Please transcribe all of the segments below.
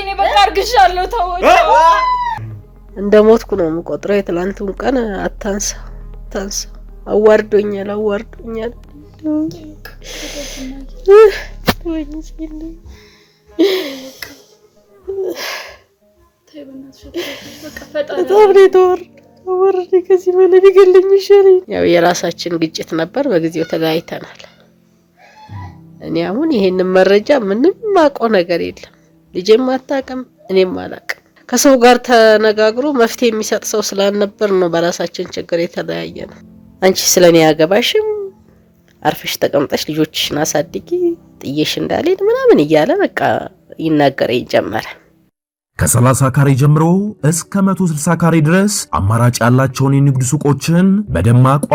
እኔ በቃ አርግሻለሁ ተወው እንደሞትኩ ነው የምቆጥረው የትላንቱን ቀን አታንሳ አዋርዶኛል ወርዴ ከዚህ በላይ ቢገልኝ ይሻለኝ ያው የራሳችን ግጭት ነበር በጊዜው ተጋይተናል እኔ አሁን ይሄንን መረጃ ምንም ማቆ ነገር የለም ልጄም አታቀም እኔም አላቀም ከሰው ጋር ተነጋግሮ መፍትሄ የሚሰጥ ሰው ስላልነበር ነው በራሳችን ችግር የተለያየነው አንቺ ስለኔ ያገባሽም አርፈሽ ተቀምጠሽ ልጆችሽን አሳድጊ ጥየሽ እንዳልሄድ ምናምን ይያለ በቃ ይናገረኝ ጀመረ ከ30 ካሬ ጀምሮ እስከ 160 ካሬ ድረስ አማራጭ ያላቸውን የንግድ ሱቆችን በደማቋ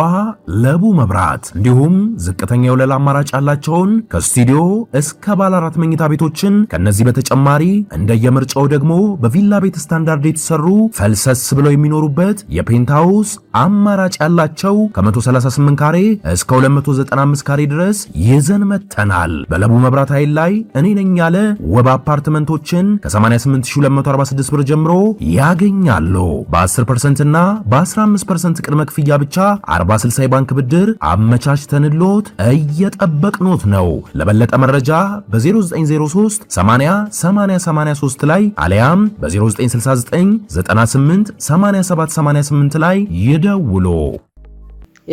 ለቡ መብራት እንዲሁም ዝቅተኛ የወለል አማራጭ ያላቸውን ከስቱዲዮ እስከ ባለ 4 መኝታ ቤቶችን ከነዚህ በተጨማሪ እንደየምርጫው ደግሞ በቪላ ቤት ስታንዳርድ የተሰሩ ፈልሰስ ብለው የሚኖሩበት የፔንታውስ አማራጭ ያላቸው ከ138 ካሬ እስከ 295 ካሬ ድረስ ይዘን መተናል በለቡ መብራት ኃይል ላይ እኔ ነኝ ያለ ወብ አፓርትመንቶችን ከ88246 ብር ጀምሮ ያገኛሉ በ10% እና በ15% ቅድመ ክፍያ ብቻ 40/60 ባንክ ብድር አመቻችተንሎት እየጠበቅኖት ነው ለበለጠ መረጃ በ0903 80 83 ላይ አለያም በ0969 98 8788 ላይ ይደውሉ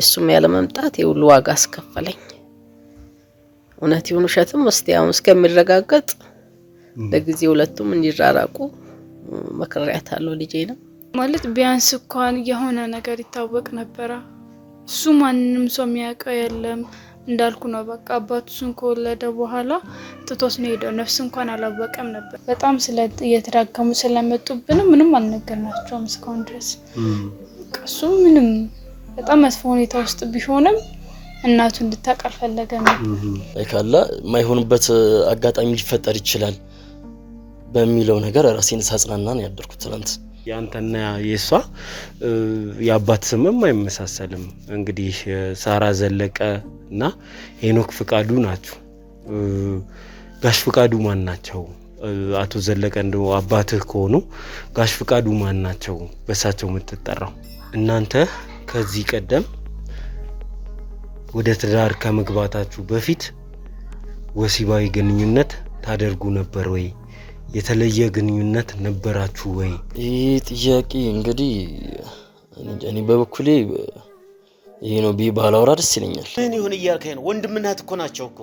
እሱም ያለ መምጣት የሁሉ ዋጋ አስከፈለኝ እውነት ይሁን ውሸትም እስቲያው እስከሚረጋገጥ ለጊዜው ሁለቱም እንዲራራቁ መከራያታለው ልጄና ማለት ቢያንስ እንኳን የሆነ ነገር ይታወቅ ነበር እሱ ማንንም ሰው የሚያውቀው የለም እንዳልኩ ነው በቃ አባቱን ከወለደ በኋላ ጥቶስ ነው ሄደው ነፍስ እንኳን አላወቀም ነበር በጣም እየተዳከሙ ስለመጡብን ምንም አልነገርናቸውም እስካሁን ድረስ እሱ ምንም በጣም መስፎ ሁኔታ ውስጥ ቢሆንም እናቱ እንድታቀር ፈለገ ነው አይካላ ማይሆንበት አጋጣሚ ሊፈጠር ይችላል በሚለው ነገር ራሴን ሳጽናናን ያደርኩት ትላንት ያንተና የሷ ያባት ስምም አይመሳሰልም እንግዲህ ሳራ ዘለቀ እና ሄኖክ ፍቃዱ ናቸው ጋሽ ፍቃዱ ማን ናቸው አቶ ዘለቀ እንደው አባትህ ከሆኑ ጋሽ ፍቃዱ ማን ናቸው በሳቸው የምትጠራው እናንተ ከዚህ ቀደም ወደ ትዳር ከመግባታችሁ በፊት ወሲባዊ ግንኙነት ታደርጉ ነበር ወይ የተለየ ግንኙነት ነበራችሁ ወይ ይሄ ጥያቄ እንግዲህ እኔ በበኩሌ ይሄ ነው ቢባላውራ ደስ ይለኛል ምን ይሁን ይያልከኝ ነው ወንድምናት እኮ ናቸው እኮ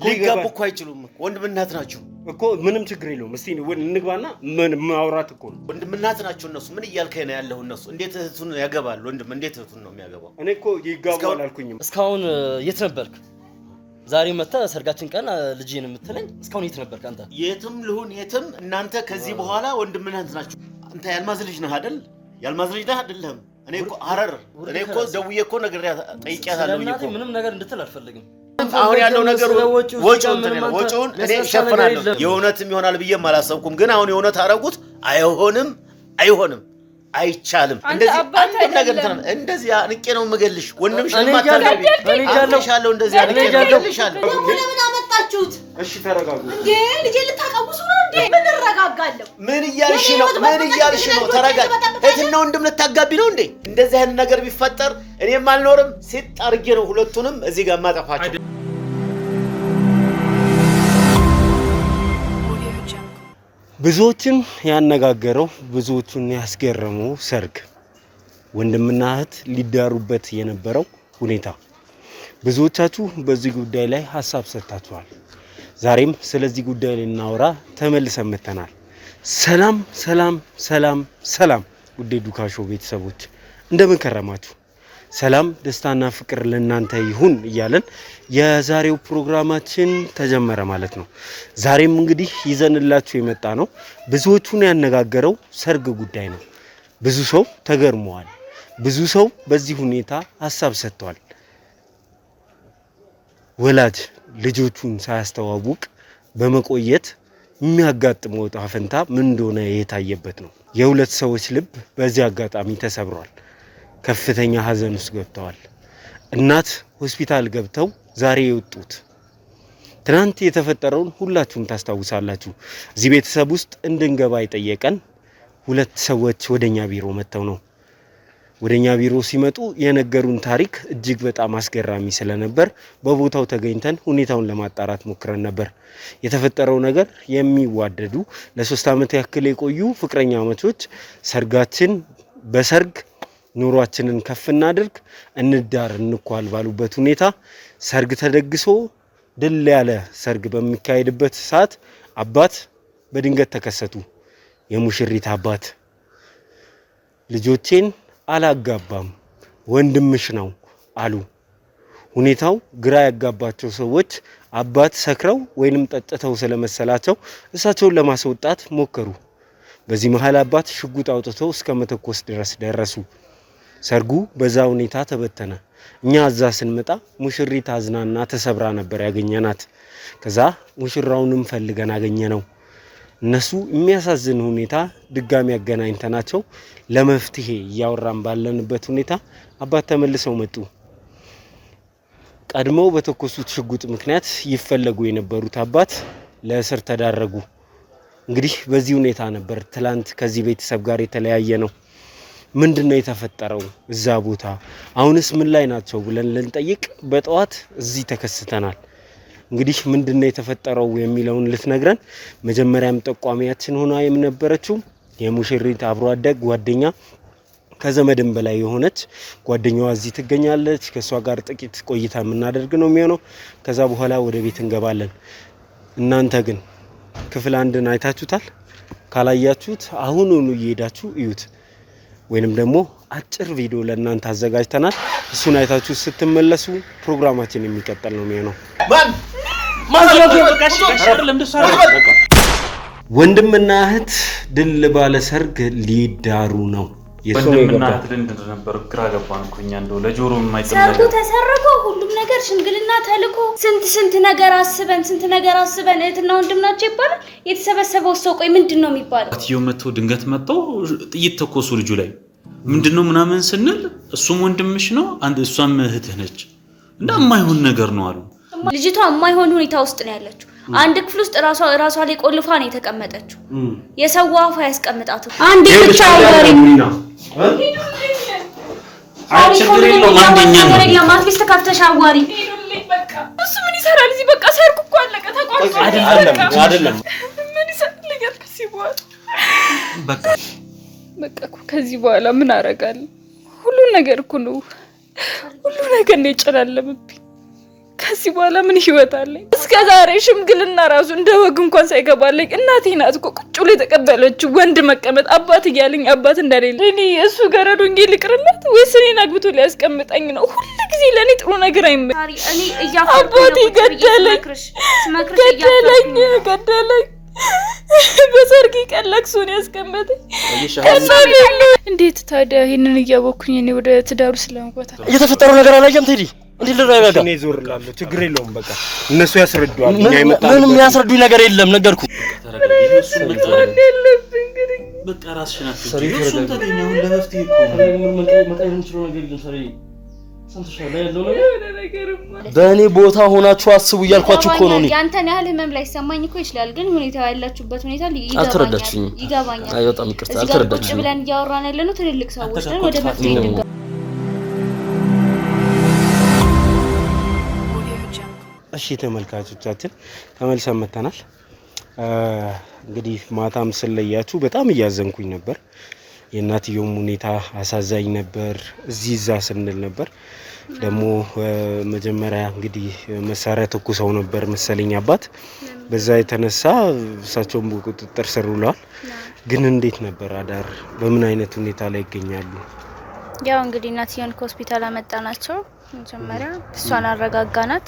ሊጋቡ እኮ አይችሉም ወንድምናት ናቸው እኮ ምንም ችግር የለውም እስቲ እንግባና ምን ማውራት እኮ ነው ወንድምናት ናቸው እነሱ ምን ይያልከኝ ነው ያለው እነሱ እንዴት እህቱን ያገባሉ ወንድም እንዴት እህቱን ነው የሚያገባው እኔ እኮ ይጋቡ አላልኩኝም እስካሁን የት ነበርክ ዛሬ መጣ ሰርጋችን ቀን ልጅን የምትለኝ እስካሁን የት ነበርክ አንተ የትም ልሁን የትም እናንተ ከዚህ በኋላ ወንድምናት ናቸው አንተ ያልማዝ ልጅ ነህ አይደል ያልማዝ ልጅ ነህ አይደለም እኔ እኮ አረር እኔ እኮ ደውዬ እኮ ነገር ጠይቄያታለሁ እኮ ምንም ነገር እንድትል አልፈልግም አሁን ያለው ነገር ወጪውን እኔ ሸፍናለሁ የእውነትም ይሆናል ብዬም አላሰብኩም ግን አሁን የእውነት አረጉት አይሆንም አይቻልም እንደዚህ አንድ ነገር እንደዚህ አንቄ ነው መገልሽ ወንድምሽ ማታለብ እኔጃለሁ እንደዚህ አንቄ ነው መገልሻለሁ ምን አመጣችሁት እሺ ተረጋጉ እንዴ ልጄ ልታቀውሱ ነው እንዴ ምን ረጋጋለሁ ምን እያልሽ ነው ተረጋግ እህትና ወንድም ልታጋቢ ነው እንዴ እንደዚህ አይነት ነገር ቢፈጠር እኔም አልኖርም ሲጥ አርጌ ነው ሁለቱንም እዚህ ጋር ማጠፋቸው ብዙዎችን ያነጋገረው ብዙዎችን ያስገረመው ሰርግ ወንድምና እህት ሊዳሩበት የነበረው ሁኔታ ብዙዎቻችሁ በዚህ ጉዳይ ላይ ሐሳብ ሰጣችኋል ዛሬም ስለዚህ ጉዳይ ላይ እናወራ ተመልሰን መተናል ሰላም ውድ ዱካሾ ቤተሰቦች እንደምን ከረማችሁ ሰላም ደስታና ፍቅር ለእናንተ ይሁን እያለን የዛሬው ፕሮግራማችን ተጀመረ ማለት ነው ዛሬም እንግዲህ ይዘንላችሁ የመጣ ነው ብዙዎቹን ያነጋገረው ሰርግ ጉዳይ ነው ብዙ ሰው ተገርሟል ብዙ ሰው በዚህ ሁኔታ ሐሳብ ሰጥቷል ወላጅ ልጆቹን ሳያስተዋውቅ በመቆየት የሚያጋጥመው ጣፈንታ ምን እንደሆነ የታየበት ነው የሁለት ሰዎች ልብ በዚህ አጋጣሚ ተሰብሯል ከፍተኛ ሀዘን ውስጥ ገብተዋል እናት ሆስፒታል ገብተው ዛሬ የወጡት ትናንት የተፈጠረውን ሁላችሁም ታስታውሳላችሁ። እዚህ ቤተሰብ ውስጥ እንድንገባ የጠየቀን 2 ሰዎች ወደኛ ቢሮ መጥተው ነው። ወደኛ ቢሮ ሲመጡ የነገሩን ታሪክ እጅግ በጣም አስገራሚ ስለነበር በቦታው ተገኝተን ሁኔታውን ለማጣራት ሞክረን ነበር። የተፈጠረው ነገር የሚዋደዱ ለ3 ዓመት ያክል የቆዩ ፍቅረኛሞች ሰርጋችን በሰርግ ኑሯችንን ከፍ እናድርግ እንዳር እንኳል ባሉበት ሁኔታ ሰርግ ተደግሶ ድል ያለ ሰርግ በሚካሄድበት ሰዓት አባት በድንገት ተከሰቱ። የሙሽሪት አባት ልጆቼን አላጋባም ወንድምሽ ነው አሉ። ሁኔታው ግራ ያጋባቸው ሰዎች አባት ሰክረው ወይንም ጠጥተው ስለመሰላቸው እሳቸውን ለማስወጣት ሞከሩ። በዚህ መሃል አባት ሽጉጥ አውጥተው እስከ መተኮስ ድረስ ደረሱ። ሰርጉ በዛ ሁኔታ ተበተነ። እኛ እዛ ስንመጣ ሙሽሪት አዝናና ተሰብራ ነበር ያገኘናት። ከዛ ሙሽራውንም ፈልገን አገኘነው። እነሱ የሚያሳዝን ሁኔታ ድጋሚ ያገናኝተናቸው ለመፍትሄ ያወራን ባለንበት ሁኔታ አባት ተመልሰው መጡ። ቀድመው በተኮሱት ሽጉጥ ምክንያት ይፈለጉ የነበሩት አባት ለእስር ተዳረጉ። እንግዲህ በዚህ ሁኔታ ነበር ትላንት ከዚህ ቤተሰብ ጋር የተለያየ ነው። ምንድነው የተፈጠረው እዛ ቦታ? አሁንስ ምን ላይ ናቸው ብለን ልንጠይቅ በጠዋት እዚህ ተከስተናል። እንግዲህ ምንድነው የተፈጠረው የሚለውን ልትነግረን መጀመሪያም ጠቋሚያችን ሆና የነበረችው የሙሽሪት አብሮ አደግ ጓደኛ ከዘመድም በላይ የሆነች ጓደኛዋ እዚህ ትገኛለች። ከሷ ጋር ጥቂት ቆይታ የምናደርግ ነው የሚሆነው። ከዛ በኋላ ወደ ቤት እንገባለን። እናንተ ግን ክፍል 1ን አይታችሁታል? ካላያችሁት አሁኑኑ እየሄዳችሁ እዩት። ወይንም ደግሞ አጭር ቪዲዮ ለእናንተ አዘጋጅተናል። እሱን አይታችሁ ስትመለሱ ፕሮግራማችን የሚቀጥል ነው የሚሆነው። ወንድምና እህት ድል ባለ ሰርግ ሊዳሩ ነው። ወንድምና እህት ድል ነበር። ግራ ገባን እኮ እኛ እንደው ለጆሮ የማይጥም ሰርጉ ተሰረቀ፣ ሁሉም ነገር ሽምግልና ተልኮ ስንት ነገር አስበን እህትና ወንድም ናቸው ይባላል። የተሰበሰበው ሰው ቆይ ምንድነው የሚባለው? አትየው መጥቶ ድንገት መጥቶ ጥይት ተኮሱ ልጁ ላይ ምንድነው ምናምን ስንል እሱም ወንድምሽ ነው አንድ እሷም እህትህ ነች እና የማይሆን ነገር ነው አሉ። ልጅቷ የማይሆን ሁኔታ ውስጥ ነው ያለችው። አንድ ክፍል ውስጥ ራሷ ላይ ቆልፋ ነው የተቀመጠችው። የሰው አፋ ያስቀምጣት አንዴ ብቻ አወሪና ችግር የለውም አንደኛ ነው ማትሊስ ተካፍተሽ አዋሪ። በቃ እሱ ምን ይሰራል እዚህ? በቃ ሰርኩ እኮ አለቀ ተቋርጦ አይደለም ምን ይሰራል ከዚህ በኋላ? በቃ እኮ ከዚህ በኋላ ምን አረጋለሁ? ሁሉ ነገር እኮ ነው የጨላለመብኝ። ከዚህ በኋላ ምን ህይወት አለኝ? እስከዛሬ ሽምግልና ራሱ እንደ ወግ እንኳን ሳይገባልኝ እናቴ ናት እኮ ቁጭ ብሎ የተቀበለችው። ወንድ መቀመጥ አባት እያለኝ አባት እንደሌለ እኔ እሱ ገረዱ እንጂ ልቅርላት ወይስ እኔን አግብቶ ሊያስቀምጠኝ ነው? ሁሉ ጊዜ ለኔ ጥሩ ነገር አይመጣም። እኔ እያፈቅኩ አባቴ ገደለኝ። በሰርግ ቀን ለቅሶን ያስቀመጠኝ እንዴት ታዲያ? ይሄንን እያወኩኝ እኔ ወደ ትዳሩ ስለምቆታ እየተፈጠረው ነገር አላየም ቴዲ? እንዴ ልራይባጋ እኔ ዞር እላለሁ። ችግር የለውም በቃ እነሱ ያስረዱዋል። ምንም ያስረዱኝ ነገር የለም ነገርኩ። በቃ ራስሽን አትስሪ። እሱን ታገኛው ለመፍትሄ እኮ መቀየር እንችላለን ነገር ግን ሰሪ ሰንተሻለ ያለው ነገር በእኔ ቦታ ሆናችሁ አስቡ እያልኳችሁ እኮ ነው። ያንተን ያህል ህመም ላይ ሰማኝ እኮ ይችላል፣ ግን ሁኔታው ያላችሁበት ሁኔታ ይገባኛል። አይ በጣም ይቅርታ አልተረዳችሁኝ። ቁጭ ብለን እያወራን ያለነው ትልልቅ ሰዎች ነን። ወደ መፍትሄ እንገባ። እሺ ተመልካቾቻችን ተመልሰን መተናል። እንግዲህ ማታም ስለያችሁ በጣም እያዘንኩኝ ነበር። የእናትየውም ሁኔታ አሳዛኝ ነበር። እዚህ እዛ ስንል ነበር። ደግሞ መጀመሪያ እንግዲህ መሳሪያ ተኩሰው ነበር መሰለኝ አባት። በዛ የተነሳ እሳቸውም በቁጥጥር ስር ውለዋል። ግን እንዴት ነበር አዳር? በምን አይነት ሁኔታ ላይ ይገኛሉ? ያው እንግዲህ እናትየውን ከሆስፒታል አመጣናቸው። መጀመሪያ እሷን አረጋጋናት።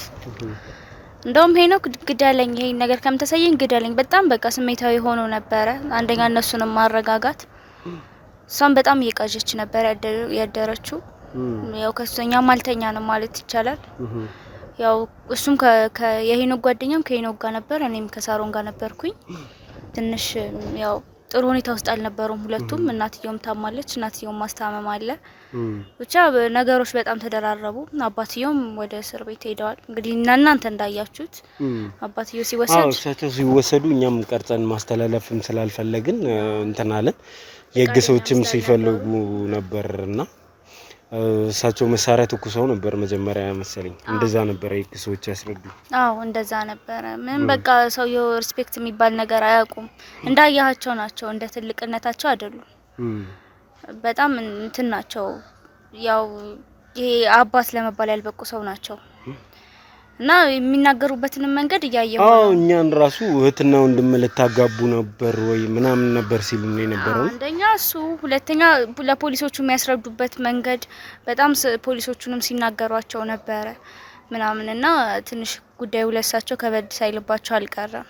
እንደውም ሄኖክ ግዳለኝ ይሄን ነገር ከምተሰየኝ ግዳለኝ በጣም በቃ ስሜታዊ ሆኖ ነበር። አንደኛ እነሱንም ማረጋጋት እሷም በጣም እየቃዠች ነበር ያደረችው። ያው ከሱኛ ማልተኛ ነው ማለት ይቻላል። ያው እሱም የሄኖክ ጓደኛም ከሄኖክ ጋር ነበር፣ እኔም ከሳሮን ጋር ነበርኩኝ። ትንሽ ያው ጥሩ ሁኔታ ውስጥ አልነበሩም ሁለቱም። እናትየውም ታማለች፣ እናትየውም ማስታመም አለ። ብቻ ነገሮች በጣም ተደራረቡ። አባትየውም ወደ እስር ቤት ሄደዋል። እንግዲህ እናንተ እንዳያችሁት አባትየው ሲወሰዱ እኛም ቀርጸን ማስተላለፍም ስላልፈለግን እንትን አለን። የህግ ሰዎችም ሲፈልጉ ነበርና እሳቸው መሳሪያ ተኩሰው ነበር መጀመሪያ መሰለኝ። እንደዛ ነበር የህግ ሰዎች ያስረዱ። አዎ እንደዛ ነበር። ምን በቃ ሰውየው ሪስፔክት የሚባል ነገር አያውቁም። እንዳያያቸው ናቸው፣ እንደ ትልቅነታቸው አይደሉም። በጣም እንትን ናቸው። ያው ይሄ አባት ለመባል ያልበቁ ሰው ናቸው እና የሚናገሩበትን መንገድ እያየው ነው። እኛን ራሱ እህትና ወንድም ልታጋቡ ነበር ወይ ምናምን ነበር ሲሉ ነው የነበረው። አንደኛ እሱ፣ ሁለተኛ ለፖሊሶቹ የሚያስረዱበት መንገድ በጣም ፖሊሶቹንም ሲናገሯቸው ነበረ ምናምንና ትንሽ ጉዳዩ ለሳቸው ከበድ ሳይልባቸው አልቀረም።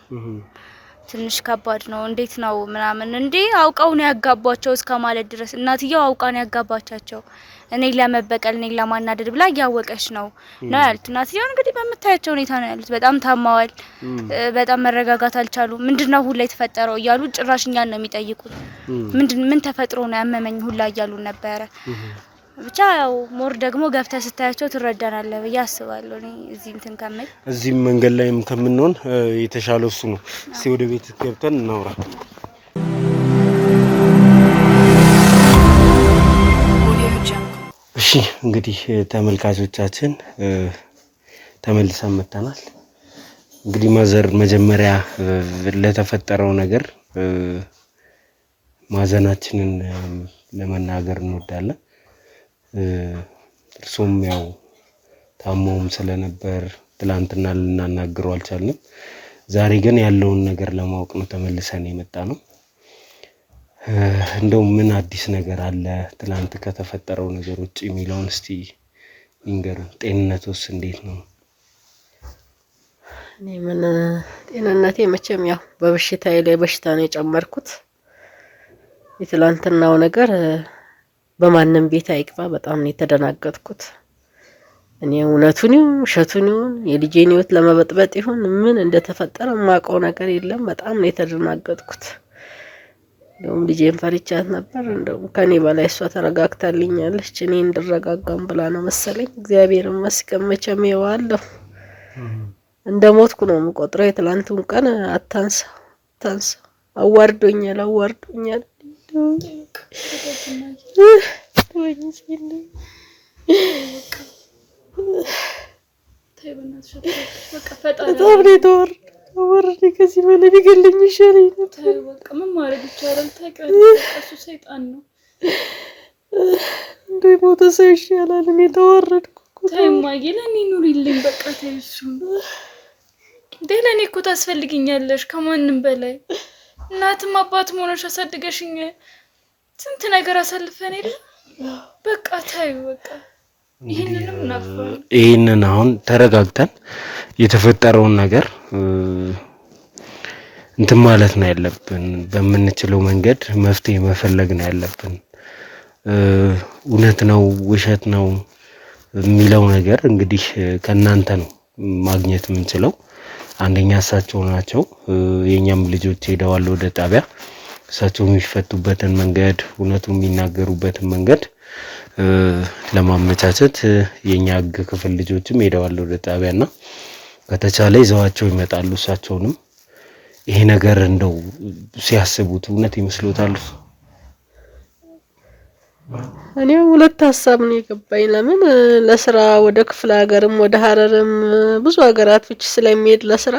ትንሽ ከባድ ነው። እንዴት ነው ምናምን እንዴ አውቀው ነው ያጋባቸው እስከማለት ድረስ እናትየው አውቃ ነው ያጋባቻቸው። እኔ ለመበቀል እኔ ለማናደድ ብላ ያወቀች ነው ያሉት። እናትየው እንግዲህ በመታያቸው ሁኔታ ነው ያሉት። በጣም ታማዋል። በጣም መረጋጋት አልቻሉም። ምንድነው ሁላ የተፈጠረው እያሉ ጭራሽ እኛን ነው የሚጠይቁት። ምን ተፈጥሮ ነው ያመመኝ ሁላ እያሉ ነበረ። ብቻ ያው ሞር ደግሞ ገፍተ ስታያቸው ትረዳናለህ ብዬ አስባለሁ። እኔ እዚህ እንትን ከመይ እዚህ መንገድ ላይም ከምንሆን የተሻለው እሱ ነው። እስቲ ወደ ቤት ገብተን እናውራ። እሺ እንግዲህ ተመልካቾቻችን ተመልሰን መጥተናል። እንግዲህ ማዘር መጀመሪያ ለተፈጠረው ነገር ማዘናችንን ለመናገር እንወዳለን። እርሱም ያው ታሞም ስለነበር ትላንትና ልናናግረው አልቻልንም። ዛሬ ግን ያለውን ነገር ለማወቅ ነው ተመልሰን የመጣ ነው። እንደው ምን አዲስ ነገር አለ ትላንት ከተፈጠረው ነገር ውጪ የሚለውን እስቲ ይንገሩን። ጤንነቱስ እንዴት ነው? እኔ ምን ጤንነቴ መቼም ያው በበሽታዬ ላይ በሽታ ነው የጨመርኩት። የትላንትናው ነገር በማንም ቤት አይቅባ። በጣም ነው የተደናገጥኩት። እኔ እውነቱን ይሁን ውሸቱን ይሁን የልጄን ህይወት ለመበጥበጥ ይሁን ምን እንደተፈጠረ ማውቀው ነገር የለም። በጣም ነው የተደናገጥኩት። እንደውም ልጄን ፈርቻት ነበር። እንደውም ከኔ በላይ እሷ ተረጋግታልኛለች። እኔ እንድረጋጋም ብላ ነው መሰለኝ። እግዚአብሔር ይመስገን መቼም ይዋለሁ እንደ ሞትኩ ነው የምቆጥረው። የትላንቱን ቀን አታንሳ አዋርዶኛል። ወረደ ከዚህ በላይ ቢገልኝ ይሻለኝ ነበር። በቃ ምን ማድረግ ይቻላል? ታውቂያለሽ እሱ ሰይጣን ነው። እንደ ሞተ ሰው ይሻላል። እኔ ተዋረድኩ። ታይማዬ ለኔ ኑሪልኝ በቃ ተይሱ። ለኔ እኮ ታስፈልጊኛለሽ ከማንም በላይ። እናትም አባትም ሆነሽ አሳድገሽኝ ስንት ነገር አሳልፈን የለ። በቃ ታዩ በቃ ይሄንንም ነበር። ይሄንን አሁን ተረጋግተን የተፈጠረውን ነገር እንትን ማለት ነው ያለብን። በመንችለው መንገድ መፍትሄ መፈለግ ነው ያለብን። እውነት ነው ውሸት ነው የሚለው ነገር እንግዲህ ከናንተ ነው ማግኘት የምንችለው። አንደኛ እሳቸው ናቸው። የኛም ልጆች ሄደዋል ወደ ጣቢያ። እሳቸው የሚፈቱበትን መንገድ እውነቱን የሚናገሩበትን መንገድ ለማመቻቸት የኛ ህግ ክፍል ልጆችም ሄደዋል ወደ ጣቢያና ከተቻለ ይዘዋቸው ይመጣሉ። እሳቸውንም ይሄ ነገር እንደው ሲያስቡት እውነት ይመስሎታል? እኔ ሁለት ሀሳብ ነው የገባኝ። ለምን ለስራ ወደ ክፍለ ሀገርም ወደ ሀረርም ብዙ ሀገራቶች ስለሚሄድ ለስራ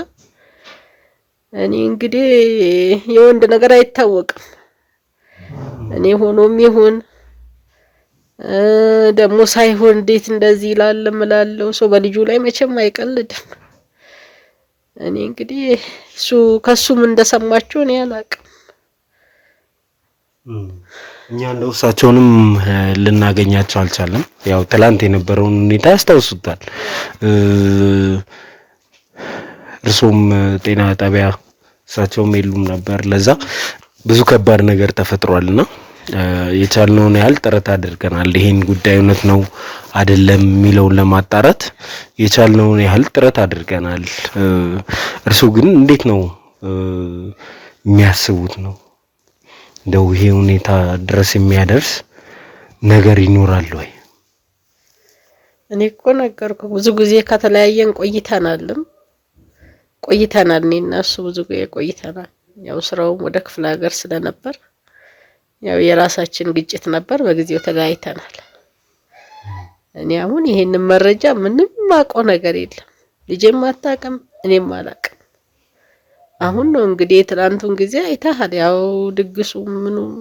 እኔ እንግዲህ የወንድ ነገር አይታወቅም። እኔ ሆኖም ይሁን ደግሞ ሳይሆን እንዴት እንደዚህ ይላል እምላለሁ። ሰው በልጁ ላይ መቼም አይቀልድም። እኔ እንግዲህ እሱ ከሱም እንደሰማችሁ እኔ አላውቅም። እኛ እንደው እሳቸውንም ልናገኛቸው አልቻለም። ያው ትላንት የነበረውን ሁኔታ ያስታውሱታል። እርሱም ጤና ጣቢያ እሳቸውም የሉም ነበር። ለዛ ብዙ ከባድ ነገር ተፈጥሯልና የቻልነውን ያህል ጥረት አድርገናል። ይሄን ጉዳይ እውነት ነው አይደለም የሚለውን ለማጣራት የቻልነውን ያህል ጥረት አድርገናል። እርሱ ግን እንዴት ነው የሚያስቡት ነው? እንደው ይሄ ሁኔታ ድረስ የሚያደርስ ነገር ይኖራል ወይ? እኔ እኮ ነገርኩ ብዙ ጊዜ ከተለያየን ቆይተናል። እኔ እና እሱ ብዙ ጊዜ ቆይተናል። ያው ስራውም ወደ ክፍለ ሀገር ስለነበር ያው የራሳችን ግጭት ነበር፣ በጊዜው ተለያይተናል። እኔ አሁን ይሄንን መረጃ ምንም ማቆ ነገር የለም። ልጄም አታውቅም፣ እኔም አላውቅም። አሁን ነው እንግዲህ ትላንቱን ጊዜ አይተሃል። ያው ድግሱ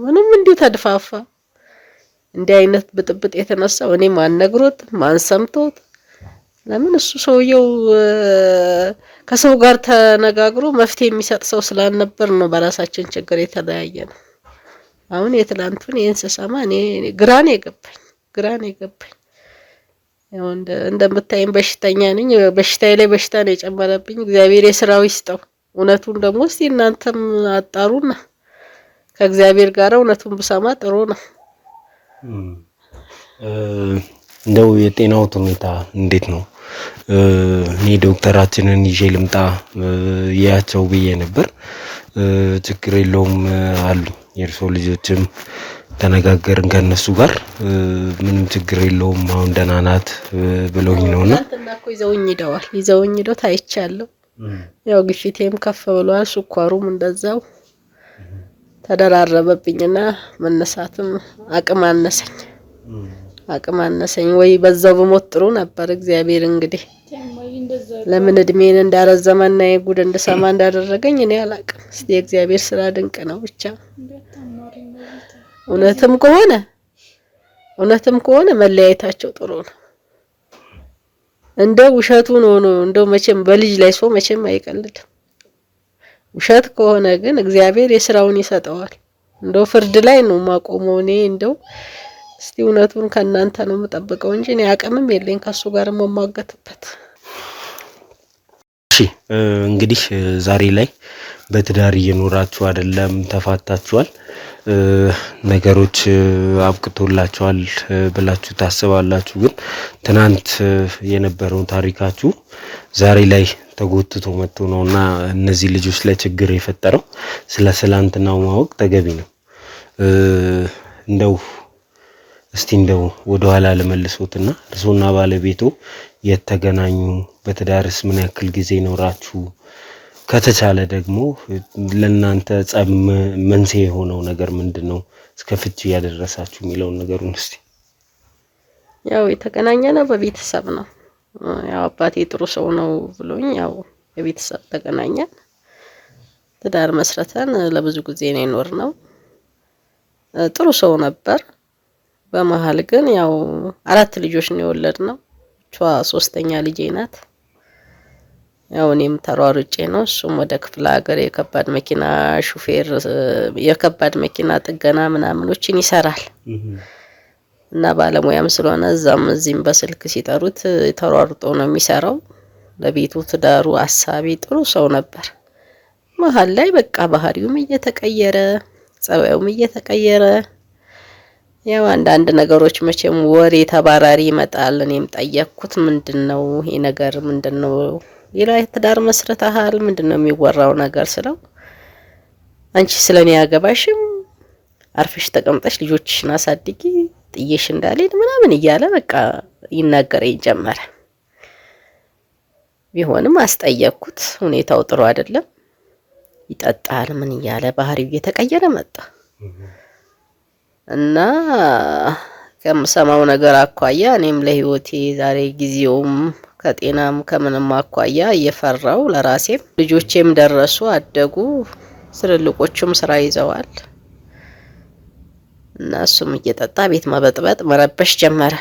ምንም እንዲሁ ተድፋፋ። እንዲህ አይነት ብጥብጥ የተነሳው እኔ ማን ነግሮት ማን ሰምቶት? ለምን እሱ ሰውየው ከሰው ጋር ተነጋግሮ መፍትሄ የሚሰጥ ሰው ስላልነበር ነው በራሳችን ችግር የተለያየ ነው። አሁን የትላንቱን ይሄን ስሰማ እኔ ግራኔ ገባኝ። ያው እንደምታየኝ በሽተኛ ነኝ። በሽታዬ ላይ በሽታ ነው የጨመረብኝ። እግዚአብሔር የስራው ይስጠው። እውነቱን ደግሞ እስቲ እናንተም አጣሩና ከእግዚአብሔር ጋር እውነቱን ብሰማ ጥሩ ነው። እንደው የጤናው ሁኔታ እንዴት ነው? እኔ ዶክተራችንን ይዤ ልምጣ ያቸው ብዬ ነበር። ችግር የለውም አሉ። የእርሶ ልጆችም ተነጋገርን ከነሱ ጋር ምንም ችግር የለውም አሁን ደህና ናት ብለውኝ ነውና እናንተናኮ ይዘውኝ ሄደው ታይቻለሁ። ያው ግፊቴም ከፍ ብሏል፣ ስኳሩም እንደዛው ተደራረበብኝና መነሳትም አቅም አነሰኝ። ወይ በዛው በሞት ጥሩ ነበር። እግዚአብሔር እንግዲህ ለምን እድሜን እንዳረዘመና የጉድ እንድሰማ እንዳደረገኝ እኔ አላቅም። እስቲ የእግዚአብሔር ስራ ድንቅ ነው። ብቻ እውነትም ከሆነ መለያየታቸው ጥሩ ነው። እንደው ውሸቱን ሆኖ እንደው መቼም በልጅ ላይ ሰው መቼም አይቀልድም። ውሸት ከሆነ ግን እግዚአብሔር የስራውን ይሰጠዋል። እንደው ፍርድ ላይ ነው ማቆመው። እኔ እንደው እስቲ እውነቱን ከናንተ ነው የምጠብቀው እንጂ እኔ አቅምም የለኝ ከሱ ጋር መሟገትበት። እሺ እንግዲህ ዛሬ ላይ በትዳር እየኖራችሁ አይደለም፣ ተፋታችኋል፣ ነገሮች አብቅቶላችኋል ብላችሁ ታስባላችሁ። ግን ትናንት የነበረው ታሪካችሁ ዛሬ ላይ ተጎትቶ መጥቶ ነውና እነዚህ ልጆች ላይ ችግር የፈጠረው ስለትናንትናው ማወቅ ተገቢ ነው። እንደው ወደ ኋላ ለመልሶትና እርሶና ባለቤቱ የተገናኙ በትዳርስ ምን ያክል ጊዜ ኖራችሁ? ከተቻለ ደግሞ ለናንተ ጸብ መንስኤ የሆነው ነገር ምንድነው? እስከ ፍቺ ያደረሳችሁ የሚለውን ነገሩን እስቲ። ያው የተገናኘነው በቤተሰብ ነው። ያው አባቴ ጥሩ ሰው ነው ብሎኝ ያው በቤተሰብ ተገናኘን። ትዳር መስረተን ለብዙ ጊዜ ነው የኖርነው። ጥሩ ሰው ነበር። በመሃል ግን ያው 4 ልጆች ነው የወለድነው። እሷ 3ኛ ልጄ ናት። ያው እኔም ተሯሩጬ ነው፣ እሱም ወደ ክፍለ ሀገር የከባድ መኪና ሹፌር የከባድ መኪና ጥገና ምናምኖችን ይሰራል እና ባለሙያም ስለሆነ እዚህም በስልክ ሲጠሩት ተሯሩጦ ነው የሚሰራው። ለቤቱ ትዳሩ አሳቢ ጥሩ ሰው ነበር። መሃል ላይ በቃ ባህሪውም እየተቀየረ ጸባዩም እየተቀየረ ያው አንዳንድ ነገሮች መቼም ወሬ ተባራሪ ይመጣል። እኔም ጠየቅኩት፣ ምንድነው ይሄ ነገር ምንድነው? ሌላ ትዳር መስረታሃል ምንድነው የሚወራው ነገር ስለው፣ አንቺ ስለኔ ያገባሽም አርፈሽ ተቀምጠሽ ልጆችሽን አሳድጊ ጥየሽ እንዳልሄድ ምናምን እያለ በቃ ይናገረኝ ጀመረ። ቢሆንም አስጠየቅኩት። ሁኔታው ጥሩ አይደለም፣ ይጠጣል ምን እያለ ባህሪው እየተቀየረ መጣ እና ከምሰማው ነገር አኳያ እኔም ለህይወቴ ዛሬ ጊዜውም ከጤናም ከምንም አኳያ እየፈራው ለራሴም ልጆቼም ደረሱ አደጉ፣ ትልልቆቹም ስራ ይዘዋል እና እሱም እየጠጣ ቤት መበጥበጥ መረበሽ ጀመረ።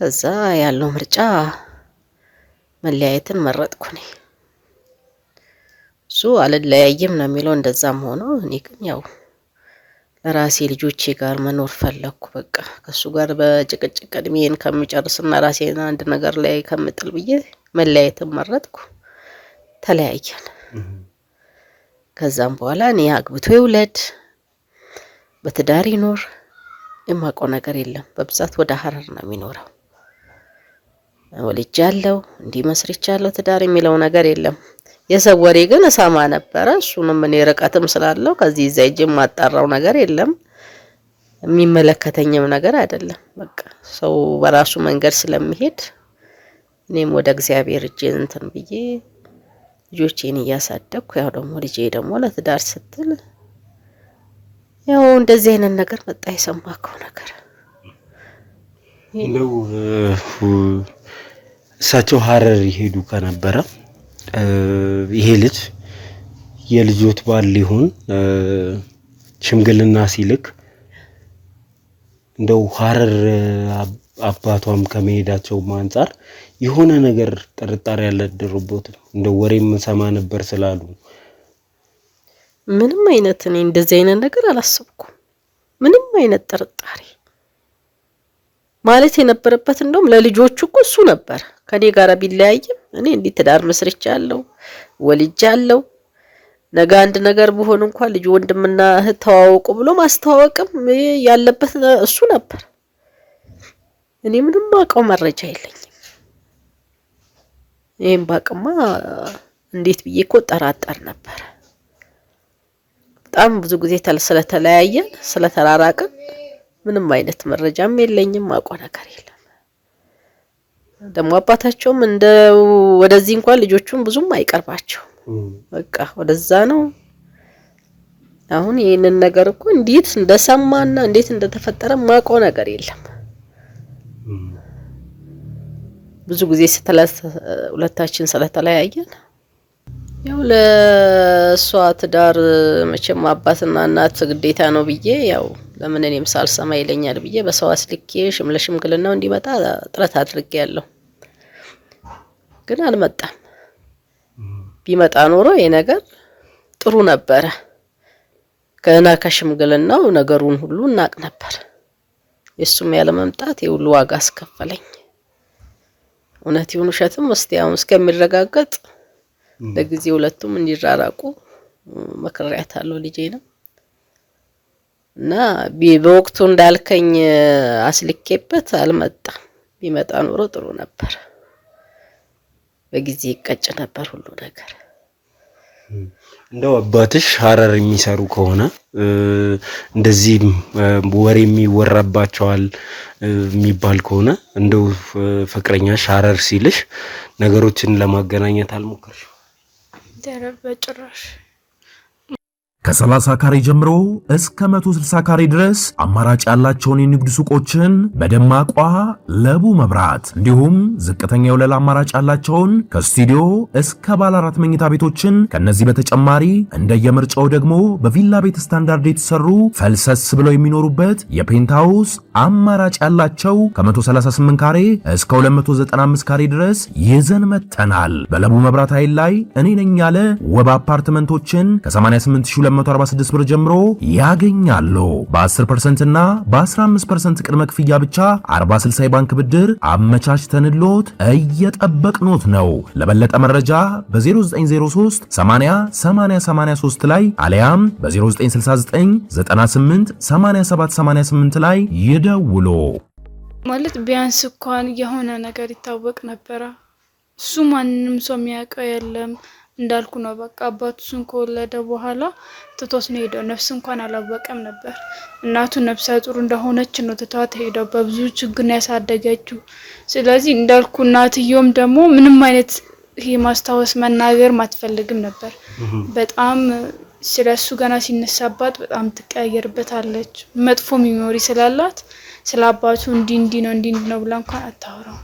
ከዛ ያለው ምርጫ መለያየትን መረጥኩ እኔ። እሱ አልለያይም ነው የሚለው። እንደዛም ሆኖ እኔ ግን ያው ለራሴ ልጆቼ ጋር መኖር ፈለኩ። በቃ ከሱ ጋር በጭቅጭቅ እድሜን ከምጨርስና ራሴን አንድ ነገር ላይ ከምጥል ብዬ መለያየትን መረጥኩ። ተለያየን። ከዛም በኋላ እኔ አግብቶ ይውለድ በትዳር ይኖር የማውቀው ነገር የለም። በብዛት ወደ ሀረር ነው የሚኖረው። ወልጃለሁ እንዲህ መስርቻለሁ ትዳር የሚለው ነገር የለም። የሰው ወሬ ግን እሰማ ነበር እሱንም እኔ ርቀትም ስላለው ከዚህ ዘይጅ ማጣራው ነገር የለም የሚመለከተኝም ነገር አይደለም በቃ ሰው በራሱ መንገድ ስለሚሄድ እኔም ወደ እግዚአብሔር እጄን እንትን ብዬ ልጆቼን ያሳደግኩ ያው ደግሞ ልጄ ደግሞ ለትዳር ስትል ያው እንደዚህ አይነት ነገር መጣ የሰማከው ነገር ነው እሳቸው ሐረር ይሄዱ ከነበረ ይሄ ልጅ የልጆት ባል ሊሆን ሽምግልና ሲልክ እንደው ሐረር አባቷም ከመሄዳቸው አንፃር የሆነ ነገር ጥርጣሬ ያለደረቦት እንደው ወሬም ሰማ ነበር ስላሉ ምንም አይነት እኔ እንደዚህ አይነት ነገር አላሰብኩም ምንም አይነት ጥርጣሬ ማለት የነበረበት እንደውም ለልጆቹ እኮ እሱ ነበር ከኔ ጋር ቢለያይም እኔ እንዴት ትዳር መስርቻለሁ ወልጃለሁ ነገ አንድ ነገር ቢሆን እንኳን ልጅ ወንድምና እህት ተዋወቁ ብሎ ማስተዋወቅም ያለበት እሱ ነበር እኔ ምንም ማቀው መረጃ የለኝም ይሄን ባቅማ እንዴት ብዬ እኮ ጠራጠር ነበር በጣም ብዙ ጊዜ ስለተለያየን ስለተራራቅን ምንም አይነት መረጃም የለኝም ማቀው ነገር የለም ደሞ አባታቸውም እንደ ወደዚህ እንኳን ልጆቹን ብዙም አይቀርባቸው በቃ ወደዛ ነው አሁን ይሄንን ነገር እኮ እንዴት እንደሰማና እንዴት እንደተፈጠረ ማቀው ነገር የለም ብዙ ጊዜ ሁለታችን ስለተለያየን ያው ለሷ ትዳር መቼም አባትና እናት ግዴታ ነው ብዬ ያው ለምን እኔም ሳልሰማ ይለኛል ብዬ በሰው አስልኬ ሽምግልናው እንዲመጣ ጥረት አድርጌያለሁ ግን አልመጣም ቢመጣ ኖሮ ይሄ ነገር ጥሩ ነበር ከና ከሽምግልናው ነገሩን ሁሉ እናቅ ነበር የሱም ያለ መምጣት የሁሉ ዋጋ አስከፈለኝ እውነት ይሁን ውሸትም እስቲያው እስከሚረጋገጥ ለጊዜው ሁለቱም እንዲራራቁ መከራያታለሁ ልጄንም እና በወቅቱ እንዳልከኝ አስልኬበት አልመጣም ቢመጣ ኖሮ ጥሩ ነበር በጊዜ ይቀጭ ነበር ሁሉ ነገር እንደው አባትሽ ሐረር የሚሰሩ ከሆነ እንደዚህ ወሬ የሚወራባቸዋል የሚባል ከሆነ እንደው ፍቅረኛሽ ሐረር ሲልሽ ነገሮችን ለማገናኘት አልሞከርሽ በጭራሽ ከ30 ካሬ ጀምሮ እስከ 160 ካሬ ድረስ አማራጭ ያላቸውን የንግድ ሱቆችን በደማቋ ለቡ መብራት እንዲሁም ዝቅተኛ የወለል አማራጭ ያላቸውን ከስቱዲዮ እስከ ባለ 4 መኝታ ቤቶችን ከነዚህ በተጨማሪ እንደየምርጫው ደግሞ በቪላ ቤት ስታንዳርድ የተሰሩ ፈልሰስ ብለው የሚኖሩበት የፔንታውስ አማራጭ ያላቸው ከ138 ካሬ እስከ 295 ካሬ ድረስ ይዘን መተናል። በለቡ መብራት ኃይል ላይ እኔ ነኝ ያለ ውብ አፓርትመንቶችን ከ88246 ብር ጀምሮ ያገኛሉ። በ10% እና በ15% ቅድመ ክፍያ ብቻ 40/60 ባንክ ብድር አመቻችተንሎት እየጠበቅኖት ነው። ለበለጠ መረጃ በ0903 80 80 83 ላይ አሊያም በ0969 98 87 88 ላይ ይደውሉ። ማለት ቢያንስ እንኳን የሆነ ነገር ይታወቅ ነበር እሱ ማንንም ሰው የሚያውቀው የለም እንዳልኩ ነው በቃ አባቱ እሱን ከወለደ በኋላ ትቶስ ነው ሄደው ነፍስ እንኳን አላወቀም ነበር እናቱ ነፍሰ ጡር እንደሆነች ነው ትቷት ሄደው በብዙ ችግር ነው ያሳደገችው ስለዚህ እንዳልኩ እናትየውም ደግሞ ምንም አይነት ይሄ ማስታወስ መናገር ማትፈልግም ነበር በጣም ስለሱ ገና ሲነሳባት በጣም ትቀያየርበታለች መጥፎ ሚሞሪ ስላላት ስለአባቱ እንዲ ነው ብላ እንኳን አታወራው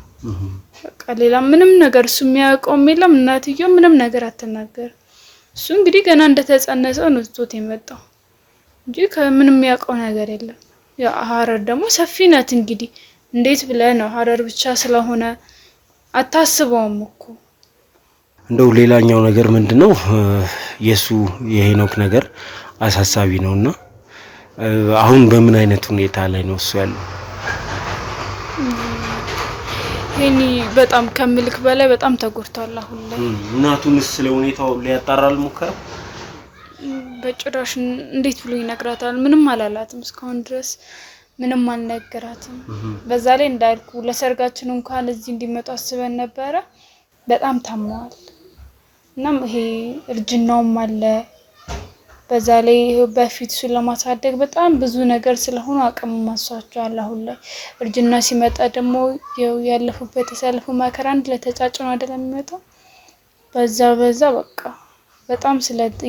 በቃ ሌላ ምንም ነገር እሱ የሚያውቀው የለም እናትየው ምንም ነገር አትናገር እሱ እንግዲህ ገና እንደተጸነሰ ነው ትቶት የመጣው እንጂ ከምንም የሚያውቀው ነገር የለም ያ ሐረር ደግሞ ሰፊ ናት እንግዲህ እንዴት ብለህ ነው ሐረር ብቻ ስለሆነ አታስበውም እኮ እንደው ሌላኛው ነገር ምንድነው የሱ የሄኖክ ነገር አሳሳቢ ነውና አሁን በምን አይነት ሁኔታ ላይ ነው እሱ ያለው ሄኒ በጣም ከምልክ በላይ በጣም ተጎድቷል አሁን ላይ እናቱንስ ስለ ሁኔታው ሊያጣራል ሞከረ በጭራሽ እንዴት ብሎ ይነግራታል ምንም አላላትም እስካሁን ድረስ ምንም አልነገራትም በዛ ላይ እንዳልኩ ለሰርጋችን እንኳን እዚህ እንዲመጡ አስበን ነበር በጣም ታመዋል እናም ይሄ እርጅናውም አለ በዛ ላይ በፊት እሱን ለማሳደግ በጣም ብዙ ነገር ስለሆነ አቅም ማሳቸዋል። አሁን ላይ እርጅና ሲመጣ ደግሞ ያለፉበት ያሳለፉ መከራ አንድ ላይ ተጫጭኖ አይደለም የሚመጣው። በዛ በቃ በጣም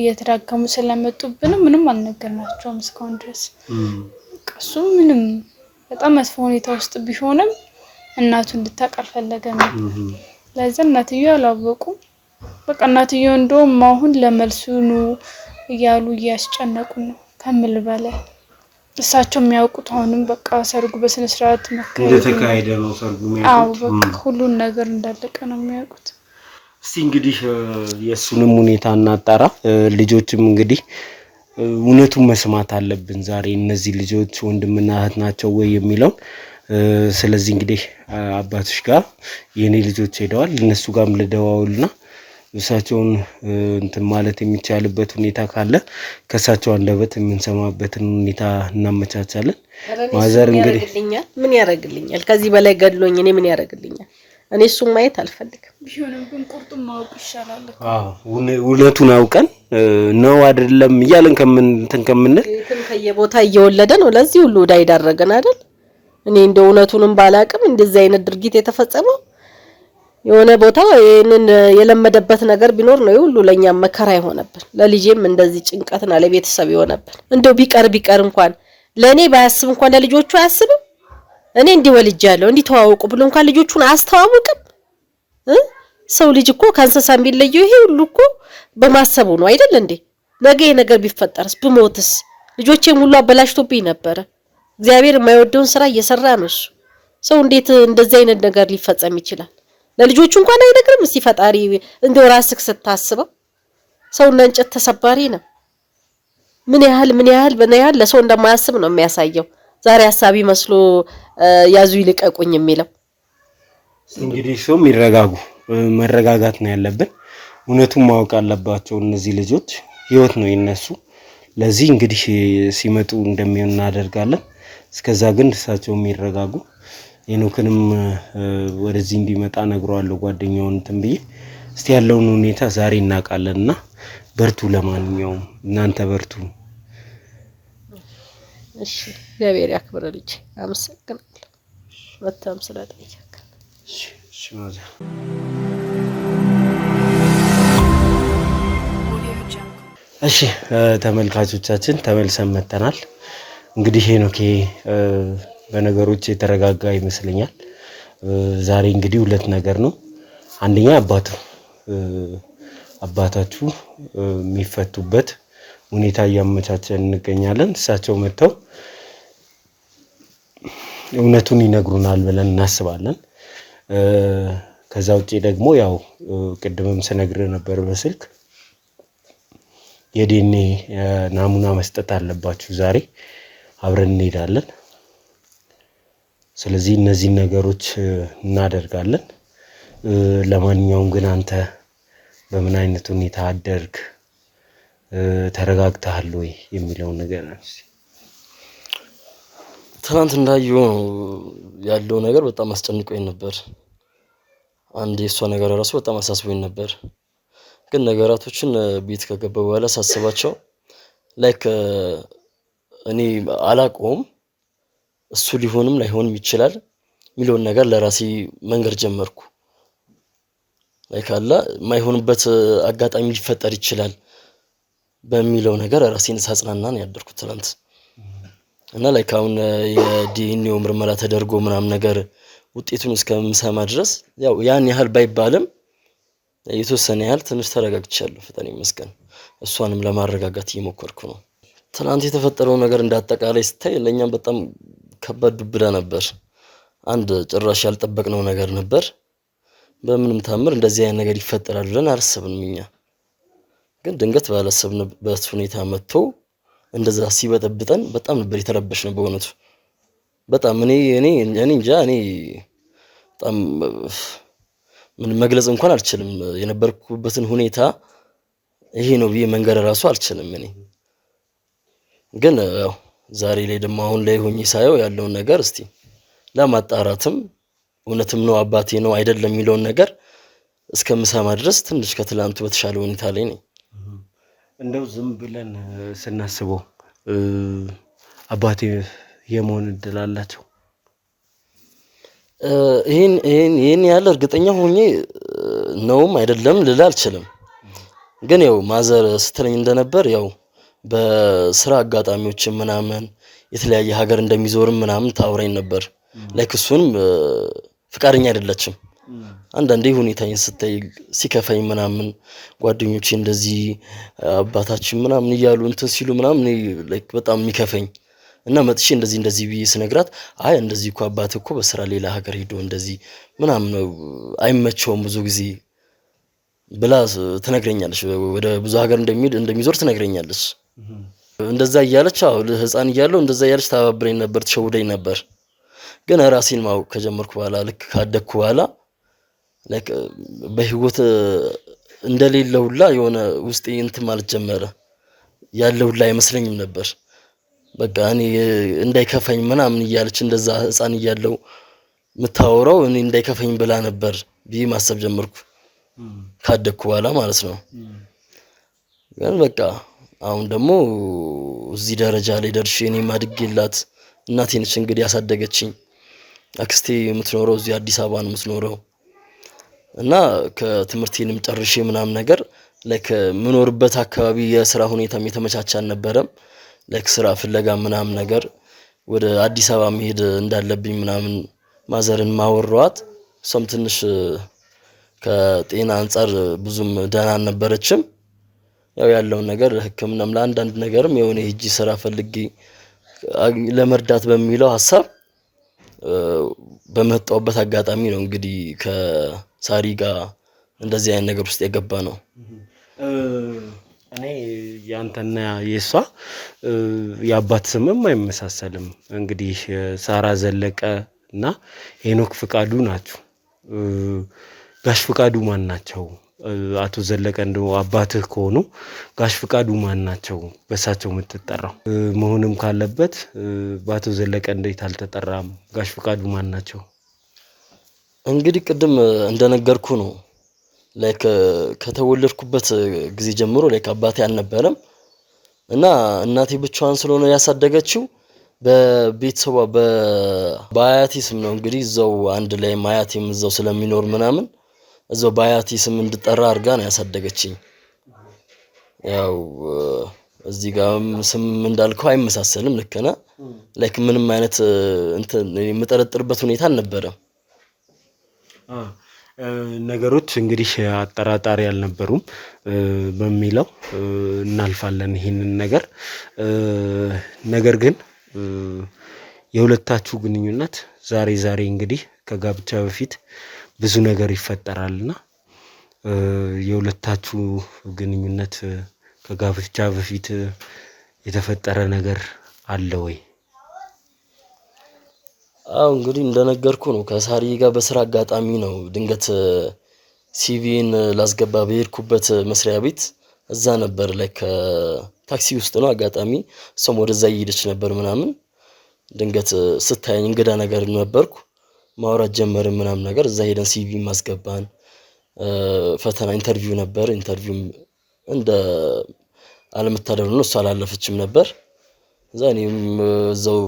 እየተዳከሙ ስለመጡብን ምንም አልነገርናቸውም እስካሁን ድረስ። እሱ ምንም በጣም መጥፎ ሁኔታ ውስጥ ቢሆንም እናቱ እንድታውቅ አልፈለገም። ለዛ እናትየው አላወቁም። በቃ እናትየው እንደውም አሁን ለመልሱ ነው እያሉ እያስጨነቁ ነው ከምል በላይ። እሳቸው የሚያውቁት አሁንም በቃ ሰርጉ በስነ ስርዓት እንደተካሄደ ነው ሰርጉ የሚያውቁት። አዎ በቃ ሁሉን ነገር እንዳለቀ ነው የሚያውቁት። እስቲ እንግዲህ የሱንም ሁኔታ እናጣራ። ልጆችም እንግዲህ እውነቱን መስማት አለብን ዛሬ እነዚህ ልጆች ወንድምና እህት ናቸው ወይ የሚለው። ስለዚህ እንግዲህ አባትሽ ጋር የኔ ልጆች ሄደዋል እነሱ ጋርም ልደዋውልና እሳቸውን እንትን ማለት የሚቻልበት ሁኔታ ካለ ከሳቸው አንደበት የምንሰማበትን ሁኔታ እናመቻቻለን። ማዘር እንግዲህ ምን ያረግልኛል? ከዚህ በላይ ገድሎኝ እኔ ምን ያረግልኛል? እኔ እሱን ማየት አልፈልግም። ቢሆንም ግን ቁርጡን ማወቅ ይሻላል እኮ። እውነቱን አውቀን ነው አይደለም እያልን ከምንል ከየቦታ እየወለደ ነው ለዚህ ሁሉ ዳይ ዳረገን አይደል? እኔ እንደው እውነቱንም ባላቅም እንደዚህ አይነት ድርጊት የተፈጸመው የሆነ ቦታ ይሄንን የለመደበት ነገር ቢኖር ነው ሁሉ ለኛ መከራ ይሆነብን። ለልጄም እንደዚህ ጭንቀትና ለቤተሰብ ይሆነብን። እንደው ቢቀር እንኳን ለኔ ባያስብ እንኳን ለልጆቹ አያስብም። እኔ እንዲወልጃለሁ እንዲተዋወቁ ብሎ እንኳን ልጆቹን አስተዋውቅም። ሰው ልጅ እኮ ከእንስሳ የሚለየው ይሄ ሁሉ እኮ በማሰቡ ነው አይደል እንዴ? ነገ ነገር ቢፈጠርስ ብሞትስ? ልጆቼም ሁሉ አበላሽቶብኝ ነበር። እግዚአብሔር የማይወደውን ስራ እየሰራ ነው እሱ። ሰው እንዴት እንደዚህ አይነት ነገር ሊፈጸም ይችላል? ለልጆቹ እንኳን አይነግርም። እስቲ ፈጣሪ እንደው ራስክ ስታስበው ሰውና እንጨት ተሰባሪ ነው። ምን ያህል ለሰው እንደማያስብ ነው የሚያሳየው። ዛሬ ሐሳቢ መስሎ ያዙ ይልቀቁኝ የሚለው። እንግዲህ ሰውም ይረጋጉ፣ መረጋጋት ነው ያለብን። እውነቱን ማወቅ አለባቸው እነዚህ ልጆች፣ ህይወት ነው የነሱ። ለዚህ እንግዲህ ሲመጡ እንደሚሆን እናደርጋለን። እስከዛ ግን እሳቸውም ይረጋጉ። ሄኖክንም ወደዚህ እንዲመጣ ነግሯለሁ ጓደኛውን ትንብዬ። እስቲ ያለውን ሁኔታ ዛሬ እናውቃለንና በርቱ። ለማንኛውም እናንተ በርቱ። እሺ እግዚአብሔር ያክብርልኝ። አመሰግናለሁ በጣም ስለጠየቀ። እሺ ማዘር። እሺ ተመልካቾቻችን ተመልሰን መጥተናል። እንግዲህ ሄኖክ በነገሮች የተረጋጋ ይመስለኛል። ዛሬ እንግዲህ ሁለት ነገር ነው። አንደኛ አባታችሁ የሚፈቱበት ሁኔታ እያመቻቸን እንገኛለን። እሳቸው መጥተው እውነቱን ይነግሩናል ብለን እናስባለን። ከዛ ውጪ ደግሞ ያው ቅድምም ስነግርህ ነበር በስልክ የዲኤንኤ ናሙና መስጠት አለባችሁ። ዛሬ አብረን እንሄዳለን። ስለዚህ እነዚህ ነገሮች እናደርጋለን። ለማንኛውም ግን አንተ በምን አይነት ሁኔታ አደርክ? ተረጋግተሃል ወይ የሚለው ነገር ነው። ትናንት እንዳየው ያለው ነገር በጣም አስጨንቆኝ ነበር። አንድ የሷ ነገር ራሱ በጣም አሳስቦኝ ነበር። ግን ነገራቶችን ቤት ከገባ በኋላ ሳስባቸው ላይክ እኔ አላቆም እሱ ሊሆንም ላይሆንም ይችላል ሚሊዮን ነገር ለራሴ መንገር ጀመርኩ። ላይክ አላ ማይሆንበት አጋጣሚ ሊፈጠር ይችላል በሚለው ነገር ራሴን ሳጽናና ነው ያደርኩት ትናንት። እና ላይክ አሁን የዲኤንኤ ምርመራ ተደርጎ ምናምን ነገር ውጤቱን እስከምሰማ ድረስ ያው ያን ያህል ባይባልም የተወሰነ ያህል ትንሽ ተረጋግቻለሁ። ፈጣሪ ይመስገን። እሷንም ለማረጋጋት እየሞከርኩ ነው። ትናንት የተፈጠረው ነገር እንዳጠቃላይ ስታይ ለኛም በጣም ከባድ ዱብዳ ነበር። አንድ ጭራሽ ያልጠበቅነው ነገር ነበር። በምንም ታምር እንደዚህ አይነት ነገር ይፈጠራል ብለን አላሰብንም እኛ። ግን ድንገት ባላሰብንበት ሁኔታ መጥቶ እንደዛ ሲበጠብጠን በጣም ነበር የተረበሽነው በእውነቱ። በጣም እኔ እንጃ በጣም ምን መግለጽ እንኳን አልችልም። የነበርኩበትን ሁኔታ ይሄ ነው ብዬ መንገር ራሱ አልችልም እኔ። ግን ያው ዛሬ ላይ ደግሞ አሁን ላይ ሆኜ ሳየው ያለውን ነገር እስቲ ለማጣራትም እውነትም ነው አባቴ ነው አይደለም የሚለውን ነገር እስከምሰማ ድረስ ትንሽ ከትላንቱ በተሻለ ሁኔታ ላይ ነኝ። እንደው ዝም ብለን ስናስበው አባቴ የመሆን እድል አላቸው? ይሄን ያለ እርግጠኛ ሆኜ ነውም አይደለም ልል አልችልም። ግን ያው ማዘር ስትለኝ እንደነበር ያው በስራ አጋጣሚዎች ምናምን የተለያየ ሀገር እንደሚዞርም ምናምን ታውራኝ ነበር። ላይክ እሱንም ፍቃደኛ አይደለችም። አንዳንዴ ሁኔታዬን ስታይ ሲከፋኝ ምናምን ጓደኞቼ እንደዚህ አባታችን ምናምን እያሉ እንትን ሲሉ ምናምን ላይክ በጣም የሚከፈኝ እና መጥቼ እንደዚህ ብዬ ስነግራት አይ እንደዚህ እኮ አባት እኮ በስራ ሌላ ሀገር ሄዶ እንደዚህ ምናምን አይመቸውም ብዙ ጊዜ ብላ ትነግረኛለች። ወደ ብዙ ሀገር እንደሚዞር ትነግረኛለች። እንደዛ እያለች ህፃን እያለሁ እንደዛ እያለች ታባብረኝ ነበር፣ ትሸውደኝ ነበር። ግን ራሴን ማወቅ ከጀመርኩ በኋላ ልክ ካደግኩ በኋላ ላይክ በህይወት እንደሌለውላ የሆነ ውስጤ እንትን ማለት ጀመረ። ያለውላ አይመስለኝም ነበር። በቃ እኔ እንዳይከፈኝ ምናምን እያለች እንደዛ ህፃን እያለሁ የምታወራው እኔ እንዳይከፈኝ ብላ ነበር ብዬ ማሰብ ጀመርኩ ካደግኩ በኋላ ማለት ነው። ግን በቃ አሁን ደግሞ እዚህ ደረጃ ላይ ደርሼ እኔ ማድጌላት እናቴ ነች እንግዲህ ያሳደገችኝ። አክስቴ የምትኖረው እዚህ አዲስ አበባ ነው የምትኖረው እና ከትምህርቴንም ጨርሼ ምናምን ነገር ላይክ ምኖርበት አካባቢ የስራ ሁኔታም የተመቻቸ አልነበረም። ላይክ ስራ ፍለጋ ምናምን ነገር ወደ አዲስ አበባ መሄድ እንዳለብኝ ምናምን ማዘርን ማወራዋት። እሷም ትንሽ ከጤና አንፃር ብዙም ደህና አልነበረችም። ያው ያለውን ነገር ህክምናም ለአንዳንድ ነገርም የሆነ ሂጂ ስራ ፈልጌ ለመርዳት በሚለው ሐሳብ በመጣውበት አጋጣሚ ነው እንግዲህ ከሳሪ ጋር እንደዚህ አይነት ነገር ውስጥ የገባ ነው። እኔ ያንተና የሷ የአባት ስምም አይመሳሰልም። እንግዲህ ሳራ ዘለቀ እና ሄኖክ ፍቃዱ ናቸው። ጋሽ ፍቃዱ ማን ናቸው? አቶ ዘለቀ እንደው አባትህ ከሆኑ ጋሽ ፍቃዱ ማን ናቸው በሳቸው የምትጠራው? መሆንም ካለበት በአቶ ዘለቀ እንዴት አልተጠራም? ጋሽ ፍቃዱ ማን ናቸው? እንግዲህ ቅድም እንደነገርኩ ነው ላይክ ከተወለድኩበት ጊዜ ጀምሮ ላይክ አባቴ አልነበረም እና እናቴ ብቻዋን ስለሆነ ያሳደገችው በቤተሰቧ በአያቴ ስም ነው እንግዲህ እዛው አንድ ላይ አያቴም እዛው ስለሚኖር ምናምን እዛው በአያቴ ስም እንድጠራ አድርጋ ነው ያሳደገችኝ። ያው እዚህ ጋርም ስም እንዳልከው አይመሳሰልም። ልክ ነህ። ላይክ ምንም አይነት እንትን የምጠረጥርበት ሁኔታ አልነበረም። ነገሮች እንግዲህ አጠራጣሪ አልነበሩም በሚለው እናልፋለን ይሄንን ነገር። ነገር ግን የሁለታችሁ ግንኙነት ዛሬ እንግዲህ ከጋብቻ በፊት ብዙ ነገር ይፈጠራልና የሁለታችሁ ግንኙነት ከጋብቻ በፊት የተፈጠረ ነገር አለ ወይ? አው እንግዲህ እንደነገርኩ ነው ከሳሪ ጋር በስራ አጋጣሚ ነው ድንገት ሲቪን ላስገባ በሄድኩበት መስሪያ ቤት እዛ ነበር ላይክ ታክሲ ውስጥ ነው አጋጣሚ እሷም ወደዛ እየሄደች ነበር ምናምን ድንገት ስታየኝ እንግዳ ነገር ነበርኩ። ማውራት ጀመርን ምናምን ነገር እዛ ሄደን ሲቪ ማስገባን ፈተና ኢንተርቪው ነበር። ኢንተርቪው እንደ አለመታደል ነው እሷ አላለፈችም ነበር። እዛ እኔም እዛው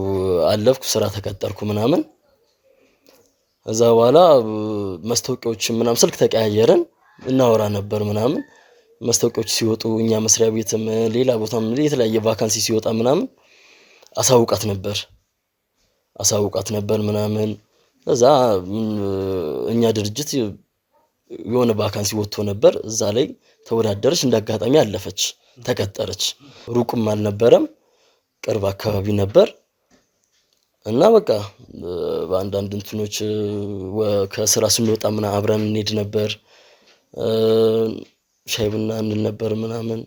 አለፍኩ ስራ ተቀጠርኩ ምናምን። እዛ በኋላ መስታወቂያዎች ምናምን ስልክ ተቀያየረን እናወራ ነበር ምናምን። መስታወቂያዎች ሲወጡ እኛ መስሪያ ቤትም ሌላ ቦታም የተለያየ ቫካንሲ ሲወጣ ምናምን አሳውቃት ነበር ምናምን። እዛ እኛ ድርጅት የሆነ ቫካንሲ ወጥቶ ነበር እዛ ላይ ተወዳደረች እንዳጋጣሚ አለፈች ተቀጠረች። ሩቅም አልነበረም ቅርብ አካባቢ ነበር እና በቃ በአንዳንድ እንትኖች ከስራ ስንወጣ ምናምን አብረን እንሄድ ነበር። ሻይ ቡና እንል ነበር ምናምን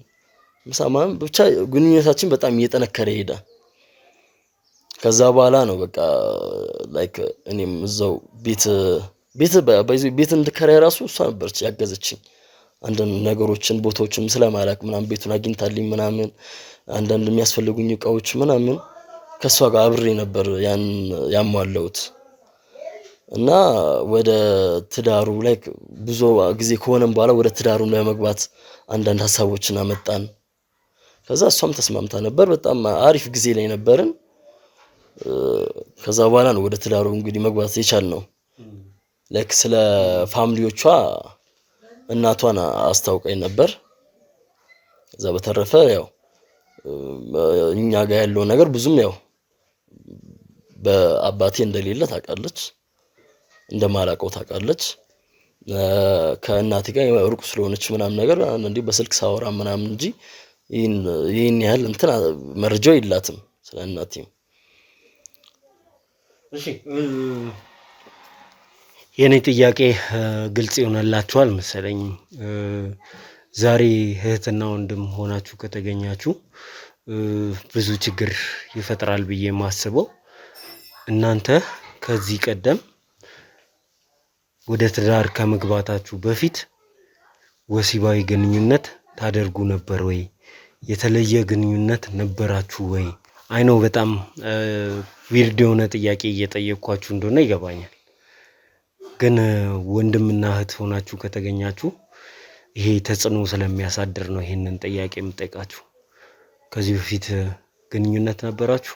ምሳማም ብቻ ግንኙነታችን በጣም እየጠነከረ ሄደ። ከዛ በኋላ ነው በቃ ላይክ እኔም እዛው ቤት እንድከራይ ራሱ እሷ ነበረች ያገዘችኝ። አንዳንድ ነገሮችን ቦታዎችን ስለማላክ ምናምን ቤቱን አግኝታልኝ ምናምን አንዳንድ የሚያስፈልጉኝ እቃዎች ምናምን ከሷ ጋር አብሬ ነበር ያን ያሟላሁት እና ወደ ትዳሩ ላይ ብዙ ጊዜ ከሆነም በኋላ ወደ ትዳሩ ለመግባት አንዳንድ ሐሳቦችን አመጣን። ከዛ እሷም ተስማምታ ነበር። በጣም አሪፍ ጊዜ ላይ ነበርን። ከዛ በኋላ ነው ወደ ትዳሩ እንግዲህ መግባት የቻልነው። ላይክ ስለ ፋሚሊዎቿ እናቷን አስታውቀኝ ነበር። ከዛ በተረፈ ያው እኛ ጋር ያለው ነገር ብዙም ያው በአባቴ እንደሌለ ታውቃለች፣ እንደማላውቀው ታውቃለች። ከእናቴ ጋር ሩቅ ስለሆነች ምናምን ነገር አንዴ በስልክ ሳወራ ምናምን እንጂ ይሄን ያህል እንትን መረጃው የላትም ስለ እናቴ። እሺ የኔ ጥያቄ ግልጽ ይሆነላችኋል መሰለኝ። ዛሬ እህትና ወንድም ሆናችሁ ከተገኛችሁ ብዙ ችግር ይፈጥራል ብዬ ማስበው እናንተ ከዚህ ቀደም ወደ ትዳር ከመግባታችሁ በፊት ወሲባዊ ግንኙነት ታደርጉ ነበር ወይ? የተለየ ግንኙነት ነበራችሁ ወይ? አይኖ በጣም ዊርድ የሆነ ጥያቄ እየጠየቅኳችሁ እንደሆነ ይገባኛል። ግን ወንድምና እህት ሆናችሁ ከተገኛችሁ ይሄ ተጽዕኖ ስለሚያሳድር ነው ይሄንን ጥያቄ የምጠይቃችሁ። ከዚህ በፊት ግንኙነት ነበራችሁ?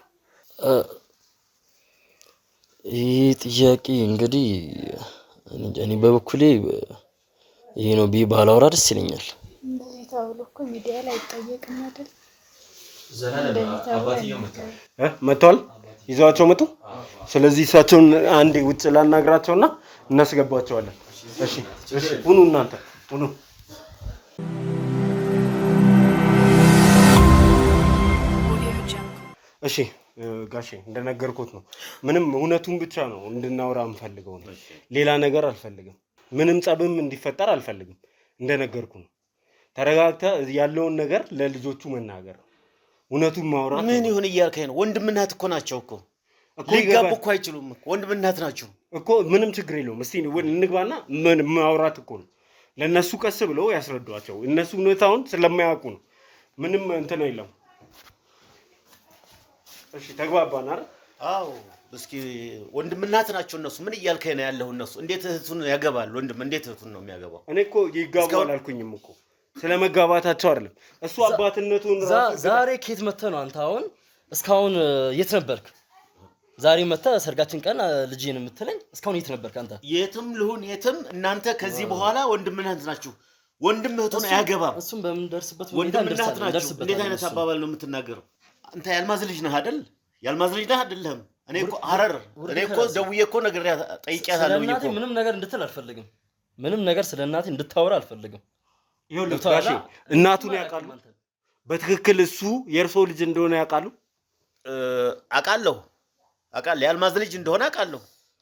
ይሄ ጥያቄ እንግዲህ እኔ በበኩሌ ይሄ ነው ባላወራ ደስ ይለኛል። እንደዚህ ተብሎ እኮ ሚዲያ ላይ አይጠየቅም አይደል? መጥቷል፣ ይዘዋቸው መጡ። ስለዚህ እሳቸውን አንዴ ውጭ ላናግራቸውና እናስገባቸዋለን። እሺ ሁኑ፣ እናንተ ሁኑ። እሺ ጋሼ እንደነገርኩት ነው። ምንም እውነቱን ብቻ ነው እንድናወራ እንፈልገው ነው። ሌላ ነገር አልፈልግም። ምንም ጸብም እንዲፈጠር አልፈልግም። እንደነገርኩ ነው። ተረጋግተህ ያለውን ነገር ለልጆቹ መናገር ነው። እውነቱን ማውራት ምን ይሁን እያልከኝ ነው? ወንድምና እህት እኮ ናቸው እኮ ሊጋቡ እኮ አይችሉም እኮ ወንድምና እህት ናቸው እኮ። ምንም ችግር የለውም። እስቲ እንግባና ማውራት እኮ ነው። ለነሱ ቀስ ብለው ያስረዷቸው። እነሱ እውነታውን ስለማያውቁ ነው። ምንም እንትን የለም። እሺ ተግባባን አይደል? አዎ። እስኪ ወንድምና እህት ናቸው እነሱ። ምን እያልከኝ ነው ያለው? እነሱ እንዴት እህቱን ያገባል? ወንድም እንዴት እህቱን ነው የሚያገባው? እኔ እኮ ይጋቡ አላልኩኝም እኮ ስለመጋባታቸው አይደለም። እሱ አባትነቱን ዛሬ ኬት መተህ ነው አንተ? አሁን እስካሁን የት ነበርክ? ዛሬ መተህ ሰርጋችን ቀን ልጅን የምትለኝ እስካሁን የት ነበርክ አንተ? የትም ልሁን የትም እናንተ ከዚህ በኋላ ወንድምና እህት ናችሁ። ወንድም እህቱን አያገባም። እሱም በምንደርስበት ወንድምና እህት ናችሁ። እንዴት አይነት አባባል ነው የምትናገረው? አንተ ያልማዝ ልጅ ነህ አይደል? ያልማዝ ልጅ ነህ አይደለም? እኔ እኮ ሐረር እኔ እኮ ደውዬ እኮ ነግሬያት ጠይቄያታለሁ እኮ። ምንም ነገር እንድትል አልፈልግም። ምንም ነገር ስለ እናቴ እንድታወራ አልፈልግም። ይኸውልህ ጋሼ እናቱን ያውቃሉ በትክክል? እሱ የእርሶ ልጅ እንደሆነ ያውቃሉ? አውቃለሁ። ያልማዝ ልጅ እንደሆነ አውቃለሁ።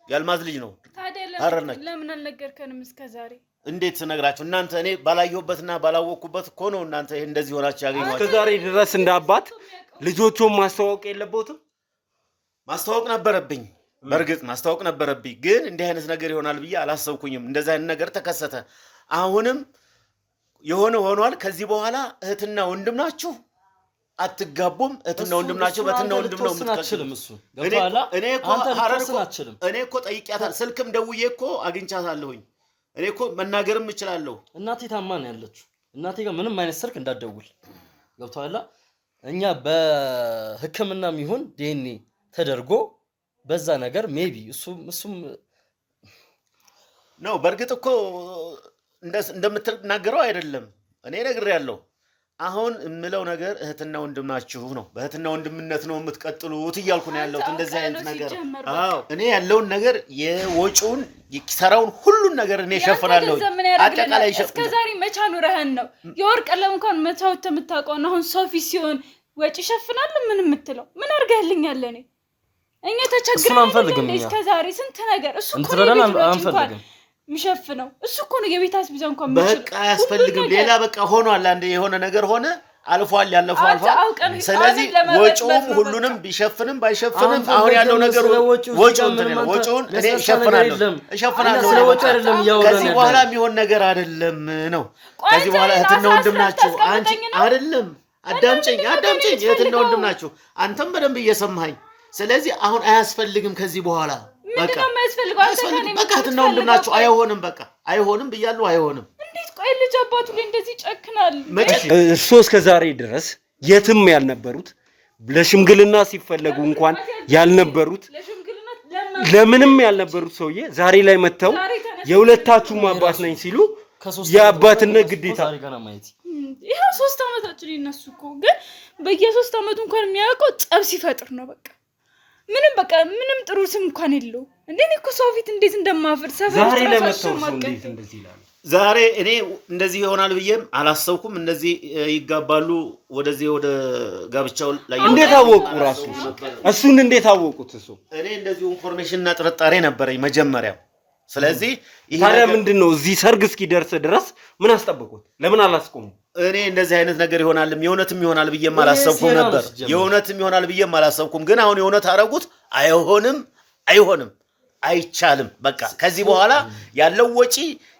ያልማዝ ልጅ ነው። ታዲያ ለምን አልነገርከንም እስከዛሬ? እንዴት ነግራችሁ? እናንተ እኔ ባላየሁበትና ባላወቅኩበት እኮ ነው እናንተ እንደዚህ ሆናችሁ ያገኘኋችሁ። እስከዛሬ ድረስ እንደ አባት ልጆቹን ማስተዋወቅ የለበትም? ማስተዋወቅ ነበረብኝ። በእርግጥ ማስተዋወቅ ነበረብኝ፣ ግን እንዲህ አይነት ነገር ይሆናል ብዬ አላሰብኩኝም። እንደዚህ አይነት ነገር ተከሰተ። አሁንም የሆነ ሆኗል። ከዚህ በኋላ እህትና ወንድም ናችሁ፣ አትጋቡም። እህትና ወንድም ናችሁ፣ በእህትና ወንድም ነው የምትቀጥሉም። እሱ ገብቶሃል? እኔ እኮ ጠይቄያታለሁ። ስልክም ደውዬ እኮ አግኝቻታለሁኝ። እኔ እኮ መናገርም እችላለሁ። እናቴ ታማ ነው ያለችው። እናቴ ጋር ምንም አይነት ስልክ እንዳትደውል። ገብቶሃል? እኛ በሕክምናም ይሁን ዲኤንኤ ተደርጎ በዛ ነገር ሜቢ እሱም ነው። በእርግጥ እኮ እንደምትናገረው አይደለም። እኔ ነግሬያለሁ። አሁን የምለው ነገር እህትና ወንድም ናችሁ ነው። በእህትና ወንድምነት ነው የምትቀጥሉት እያልኩ ነው ያለሁት። እንደዚህ አይነት ነገር አዎ፣ እኔ ያለውን ነገር የወጪውን የኪሳራውን ሁሉን ነገር እኔ እሸፍናለሁ። አጠቃላይ እስከዛሬ መቻ ኑረህን ነው የወርቅ ቀለም እንኳን መቻው ተምታውቀው ነው። አሁን ሶፊ ሲሆን ወጪ ሸፍናል። ምን የምትለው ምን አርጋልኛል? እኛ ተቸግረን እስከዛሬ ስንት ነገር እሱ እኮ ነው አንፈልግም የሚሸፍነው። እሱ እኮ ነው የቤት አስቤዛ እንኳን በቃ አያስፈልግም። ሌላ በቃ ሆኗል። አንዴ የሆነ ነገር ሆነ፣ አልፏል። ያለፈው አልፏል። ስለዚህ ወጪውን ሁሉንም ቢሸፍንም ባይሸፍንም አሁን ያለው ነገር ወጪውን እኔ እሸፍናለሁ። ከዚህ በኋላ የሚሆን ነገር አይደለም ነው። ከዚህ በኋላ እህትና ወንድም ናችሁ። አንቺ አይደለም አዳምጪኝ። እህትና ወንድም ናችሁ። አንተም በደንብ እየሰማኸኝ። ስለዚህ አሁን አያስፈልግም ከዚህ በኋላ ምንድነው የማያስፈልገው? አንተ ከኔ በቃ እህትና ወንድም ናቸው። አይሆንም በቃ አይሆንም ብያለሁ። አይሆንም። እንዴት ቆይ ልጅ አባቱ ላይ እንደዚህ ጨክናል? እርሶ እስከ ዛሬ ድረስ የትም ያልነበሩት ለሽምግልና ሲፈለጉ እንኳን ያልነበሩት ለምንም ያልነበሩት ሰውዬ ዛሬ ላይ መተው የሁለታችሁም አባት ነኝ ሲሉ የአባትነት ግዴታ ይሄ 3 አመታችን ይነሱ እኮ ግን በየ3 አመቱ እንኳን የሚያውቀው ጸብ ሲፈጥር ነው። በቃ ምንም ጥሩ ስም እንኳን የለው። እንደኔ እኮ ሰው ፊት እንዴት እንደማፈር ሰፈር ዛሬ ላይ መተው እንዴት እንደዚህ ይላል? ዛሬ እኔ እንደዚህ ይሆናል ብዬም አላሰብኩም። እንደዚህ ይጋባሉ ወደዚህ ወደ ጋብቻው ላይ እንዴት አወቁ? ራሱ እሱን እንዴት አወቁት? እሱ እኔ እንደዚህ ኢንፎርሜሽንና ጥርጣሬ ነበረኝ መጀመሪያ። ስለዚህ ይሄ ታዲያ ምንድነው እዚህ ሰርግ እስኪደርስ ድረስ ምን አስጠበቁት? ለምን አላስቆሙ? እኔ እንደዚህ አይነት ነገር ይሆናልም የእውነትም ይሆናል ብዬም አላሰብኩም ነበር። የእውነትም ይሆናል ብዬም አላሰብኩም። ግን አሁን የእውነት አረጉት። አይሆንም አይቻልም። በቃ ከዚህ በኋላ ያለው ወጪ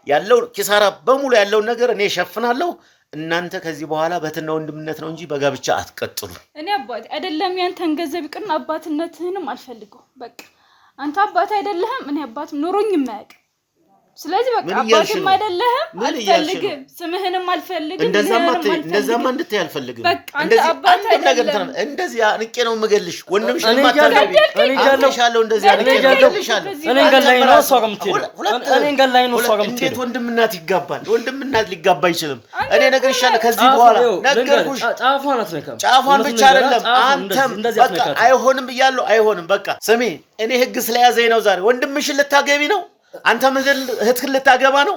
ያለው ኪሳራ በሙሉ ያለው ነገር እኔ ሸፍናለሁ። እናንተ ከዚህ በኋላ በትና ወንድምነት ነው እንጂ በጋብቻ አትቀጥሉ። እኔ አባቴ አይደለም ያንተን ገንዘብ ይቅርና አባትነትህንም አልፈልገው። በቃ አንተ አባት አይደለህም፣ እኔ አባት ኖሮኝ የማያውቅ። ስለዚህ በቃ አባትም አይደለህም፣ አልፈልግም፣ ስምህንም አልፈልግም። እንደዛማ እንድትይ አልፈልግም። እንደዚህ አባት አይደለም። እንደዚህ አንቄ ነው የምገልሽ። ወንድምሽን ማታለቢ አንተሻለው እንደዚህ አንቄ ነው የምገልሻለሁ። እኔን ገላይ ነው እሷ ጋር የምትሄደው። እንዴት ወንድምናት ይጋባል? ወንድምናት ሊጋባ አይችልም። እኔ ነግሬሻለሁ። ከዚህ በኋላ ነገርኩሽ። ጫፏን ብቻ አይደለም አንተም በቃ አይሆንም ብያለሁ። አይሆንም በቃ ስሚ፣ እኔ ህግ ስለያዘኝ ነው ዛሬ። ወንድምሽን ልታገቢ ነው አንተ ምንድን እህትህን ልታገባ ነው?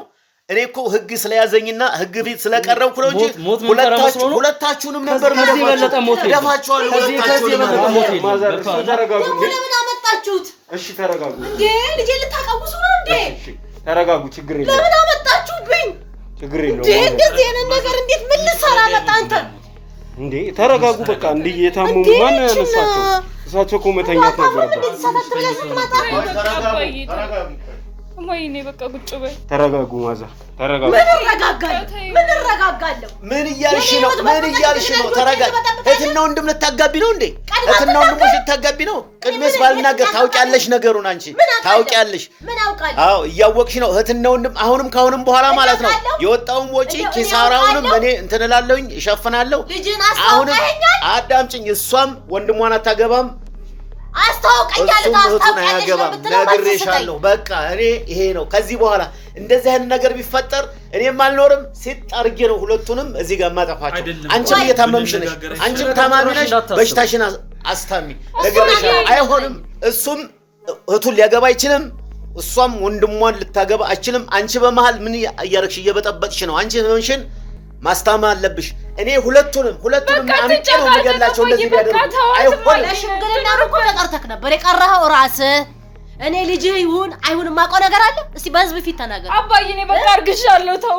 እኔ እኮ ህግ ስለያዘኝና ህግ ፊት ስለቀረብኩ ነው እንጂ ሁለታችሁንም ነበር ከዚህ በለጠ ሞት ደፋችኋለሁ። ከዚህ በለጠ ሞት ተረጋጉ። ለምን አመጣችሁት? እሺ ተረጋጉ እንዴ ልጄ ልታቀውሱ ነው እንዴ? እሺ ተረጋጉ። ችግር የለም። ለምን አመጣችሁብኝ? ችግር የለም። እንዴ እንደዚህ አይነት ነገር እንዴት ምን ልሰራ መጣ አንተ? እንዴ ተረጋጉ። በቃ እንዴ የታመሙ ማን ያነሳቸው? እሳቸው እኮ መተኛት ነበረበት። ወይኔ በቃ ቁጭ በይ። ተረጋጉ ማዛ ተረጋጉ። ምን ረጋጋለሁ? ምን እያልሽ ነው? ተረጋጋ። እህትና ወንድም ልታጋቢ ነው እንዴ? እህትና ወንድሞች ልታጋቢ ነው? ቅድሜስ ባልናገር ታውቂያለሽ ነገሩን አንቺ ታውቂያለሽ። ምን አውቃለሁ? አዎ እያወቅሽ ነው። እህትና ወንድም ካሁንም በኋላ ማለት ነው የወጣውን ወጪ ኪሳራውንም እኔ እንትን እላለሁኝ እሸፍናለሁ። ልጅን አስተዋውቀኸኛል? አዳምጪኝ። እሷም ወንድሟን አታገባም። አስተዋውቀኛል ነግሬሻለሁ። በቃ እኔ ይሄ ነው። ከዚህ በኋላ እንደዚህ አይነት ነገር ቢፈጠር እኔም አልኖርም። ሲጥ አድርጌ ነው ሁለቱንም እዚህ ጋር ማጠፋቸው። አንቺም እየታመምሽ ነሽ፣ አንቺም ታማሚ ነሽ። በሽታሽን አስታሚ። ነግሬሻለሁ። አይሆንም። እሱም እህቱን ሊያገባ አይችልም፣ እሷም ወንድሟን ልታገባ አይችልም። አንቺ በመሃል ምን እያደረግሽ እየበጠበጥሽ ነው? አንቺ ህመምሽን ማስታማ አለብሽ። እኔ ሁለቱንም አምጬ ነው የምገላቸው። እንደዚህ ቢያደርጉ አይሆንም። ለሽምግልና እኮ ተጠርተክ ነበር የቀረኸው ራስህ። እኔ ልጅህ ይሁን አይሁን የማውቀው ነገር አለ? እስቲ በህዝብ ፊት ተናገር። አባዬ እኔ በቃ አርግሻለሁ። ተው